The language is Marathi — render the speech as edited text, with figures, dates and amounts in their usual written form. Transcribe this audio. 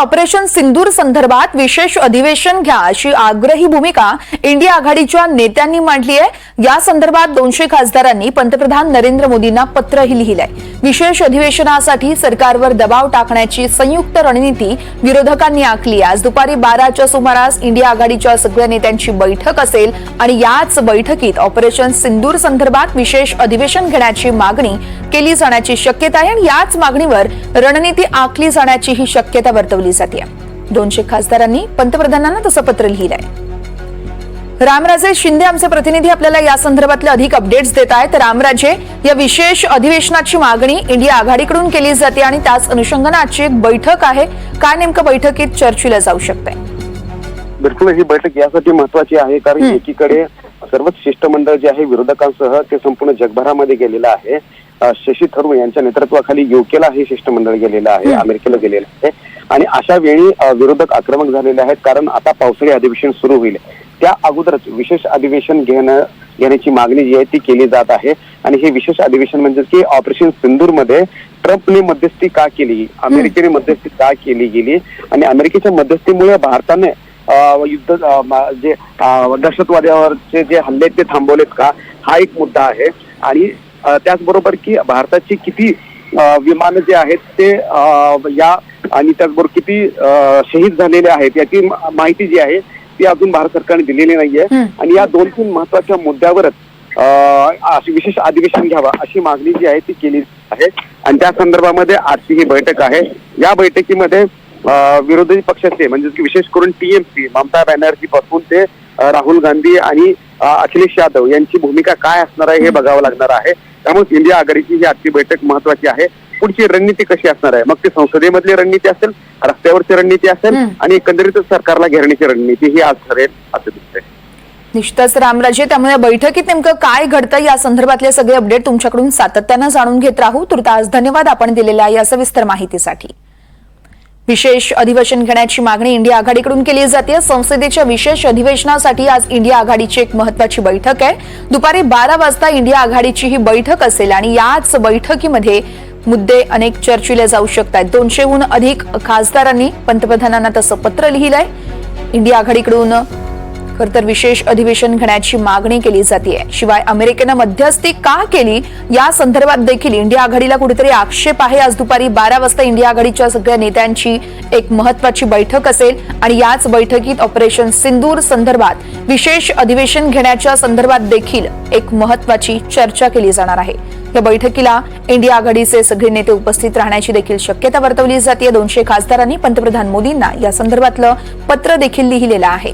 ऑपरेशन सिंदूर संदर्भात विशेष अधिवेशन घ्या अशी आग्रही भूमिका इंडिया आघाडीच्या नेत्यांनी मांडली आहे। या संदर्भात 200 खासदारांनी पंतप्रधान नरेंद्र मोदींना पत्रही लिहिलंय। विशेष अधिवेशनासाठी सरकारवर दबाव टाकण्याची संयुक्त रणनीती विरोधकांनी आखली। आज दुपारी 12च्या सुमारास इंडिया आघाडीच्या सगळ्या नेत्यांची बैठक असेल आणि याच बैठकीत ऑपरेशन सिंदूर संदर्भात विशेष अधिवेशन घेण्याची मागणी केली जाण्याची शक्यता आहे आणि याच मागणीवर रणनीती आखली जाण्याची ही शक्यता वर्तवली जाते। 200 खासदारांनी पंतप्रधानांना तसं पत्र लिहिलंय। रामराजे शिंदे आमचे प्रतिनिधी आपल्याला या संदर्भातले अधिक अपडेट्स देत आहेत। रामराजे, या विशेष अधिवेशनाची मागणी इंडिया आघाडीकडून केली जाते आणि त्याच अनुषंगाने आजची एक बैठक आहे। काय नेमकं बैठकीत चर्चेला जाऊ शकते? बिलकुल, ही बैठक यासाठी महत्वाची आहे कारण एकीकडे सर्वच शिष्टमंडळ जे आहे विरोधकांसह ते संपूर्ण जगभरामध्ये गेलेलं आहे। शशी थरूर यांच्या नेतृत्वाखाली युकेला हे शिष्टमंडळ गेलेलं आहे, अमेरिकेला गेलेलं आहे आणि अशा वेळी विरोधक आक्रमक झालेले आहेत कारण आता पावसाळी अधिवेशन सुरू होईल। त्या अगोदरच विशेष अधिवेशन घेण्याची मागणी जी आहे ती केली जात आहे आणि हे विशेष अधिवेशन म्हणजे की ऑपरेशन सिंदूर मध्ये ट्रम्पने मध्यस्थी का केली, अमेरिकेने मध्यस्थी का केली गेली आणि अमेरिकेच्या मध्यस्थीमुळे भारताने युद्ध जे दहशतवाद्यावरचे जे हल्ले ते थांबवलेत का, हा एक मुद्दा आहे। आणि त्याचबरोबर की भारताची किती विमानं जे आहेत ते या आणि त्याचबरोबर किती शहीद झालेले आहेत याची माहिती जी आहे ती अजून भारत सरकारने दिलेली नाहीये आणि या 2-3 महत्वाच्या मुद्द्यावरच विशेष अधिवेशन घ्यावा अशी मागणी जी आहे ती केली आहे आणि त्या संदर्भामध्ये आजची ही बैठक आहे। या बैठकीमध्ये विरोधी पक्षाचे म्हणजे विशेष करून टीएमसी ममता बॅनर्जी पासून ते राहुल गांधी आणि अखिलेश यादव यांची भूमिका काय असणार आहे हे बघावं लागणार आहे। त्यामुळे इंडिया आघाडीची ही आजची बैठक महत्वाची आहे। पुढची रणनीती कशी असणार आहे, मग ती संसदेमधली रणनीती असेल, रस्त्यावरची रणनीती असेल आणि एकंदरीतच सरकारला घेरण्याची रणनीती ही आज ठरेल असं दिसतंय। निश्चितच रामराजे, त्यामुळे बैठकीत नेमकं काय घडतं या संदर्भातले सगळे अपडेट तुमच्याकडून सातत्यानं जाणून घेत राहू। तुर्तास धन्यवाद आपण दिलेल्या या सविस्तर माहितीसाठी। विशेष अधिवेशन घेण्याची मागणी इंडिया आघाडीकडून केली जाते। संसदेच्या विशेष अधिवेशनासाठी आज इंडिया आघाडीची एक महत्वाची बैठक आहे। दुपारी 12 वाजता इंडिया आघाडीची ही बैठक असेल आणि याच बैठकीमध्ये मुद्दे अनेक चर्चेले जाऊ शकतात। 200हून अधिक खासदारांनी पंतप्रधानांना तसं पत्र लिहिलंय। इंडिया आघाडीकडून खरतर विशेष अधिवेशन घेण्याची मागणी केली जाते। शिवाय अमेरिकेनं मध्यस्थी का केली या संदर्भात देखील इंडिया आघाडीला कुठेतरी आक्षेप आहे। आज दुपारी 12 वाजता इंडिया आघाडीच्या सगळ्या नेत्यांची एक महत्वाची बैठक असेल आणि याच बैठकीत ऑपरेशन सिंदूर संदर्भात विशेष अधिवेशन घेण्याच्या संदर्भात देखील एक महत्वाची चर्चा केली जाणार आहे। या बैठकीला इंडिया आघाडीचे सगळे नेते उपस्थित राहण्याची देखील शक्यता वर्तवली जाते। 200 खासदारांनी पंतप्रधान मोदींना या संदर्भातलं पत्र देखील लिहिलेलं आहे।